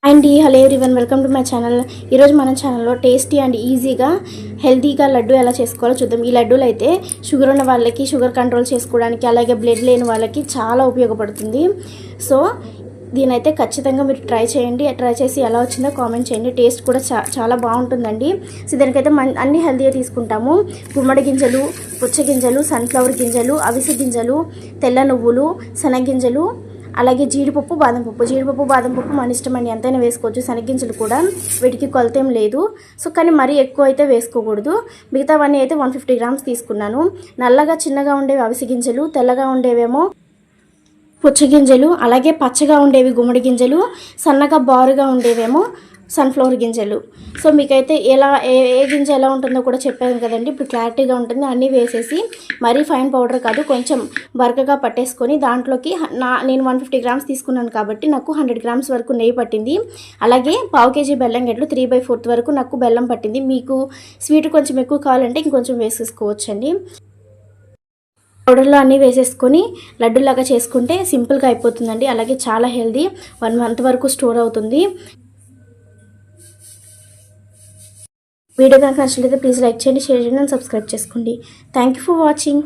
And hello everyone, welcome to my channel. ఈరోజు మన ఛానల్లో టేస్టీ అండ్ ఈజీగా హెల్తీగా లడ్డు ఎలా చేసుకోవాలో చూద్దాం. ఈ లడ్డూలు అయితే షుగర్ ఉన్న వాళ్ళకి షుగర్ కంట్రోల్ చేసుకోవడానికి, అలాగే బ్లడ్ లేని వాళ్ళకి చాలా ఉపయోగపడుతుంది. సో దీనైతే ఖచ్చితంగా మీరు ట్రై చేయండి. ట్రై చేసి ఎలా వచ్చిందో కామెంట్ చేయండి. టేస్ట్ కూడా చాలా బాగుంటుందండి. సో దీనికైతే అన్ని హెల్తీగా తీసుకుంటాము. గుమ్మడి గింజలు, పుచ్చగింజలు, సన్ఫ్లవర్ గింజలు, అవిసె గింజలు, తెల్ల నువ్వులు, శనగింజలు, అలాగే జీడిపప్పు, బాదం పప్పు మన ఇష్టం అండి, ఎంతైనా వేసుకోవచ్చు. శనగింజలు కూడా వీటికి కొలతేం లేదు. సో కానీ మరీ ఎక్కువ అయితే వేసుకోకూడదు. మిగతావన్నీ అయితే 150 గ్రామ్స్ తీసుకున్నాను. నల్లగా చిన్నగా ఉండేవి అవిసె గింజలు, తెల్లగా ఉండేవేమో పుచ్చగింజలు, అలాగే పచ్చగా ఉండేవి గుమ్మడి గింజలు, సన్నగా బారుగా ఉండేవేమో సన్ఫ్లవర్ గింజలు. సో మీకైతే ఏ గింజ ఎలా ఉంటుందో కూడా చెప్పాను కదండి. ఇప్పుడు క్లారిటీగా ఉంటుంది. అన్నీ వేసేసి మరీ ఫైన్ పౌడర్ కాదు, కొంచెం బరకగా పట్టేసుకొని దాంట్లోకి నేను 150 గ్రామ్స్ తీసుకున్నాను కాబట్టి నాకు 100 గ్రామ్స్ వరకు నెయ్యి పట్టింది. అలాగే పావు కేజీ బెల్లం గడ్డలు 3/4 వరకు నాకు బెల్లం పట్టింది. మీకు స్వీట్ కొంచెం ఎక్కువ కావాలంటే ఇంకొంచెం వేసేసుకోవచ్చండి. పౌడర్లో అన్నీ వేసేసుకొని లడ్డూలాగా చేసుకుంటే సింపుల్గా అయిపోతుందండి. అలాగే చాలా హెల్దీ, 1 మంత్ వరకు స్టోర్ అవుతుంది. వీడియో కనుక నచ్చినట్లయితే ప్లీజ్ లైక్ చేయండి, షేర్ చేయండి అండ్ సబ్స్క్రైబ్ చేసుకోండి. Thank you for watching.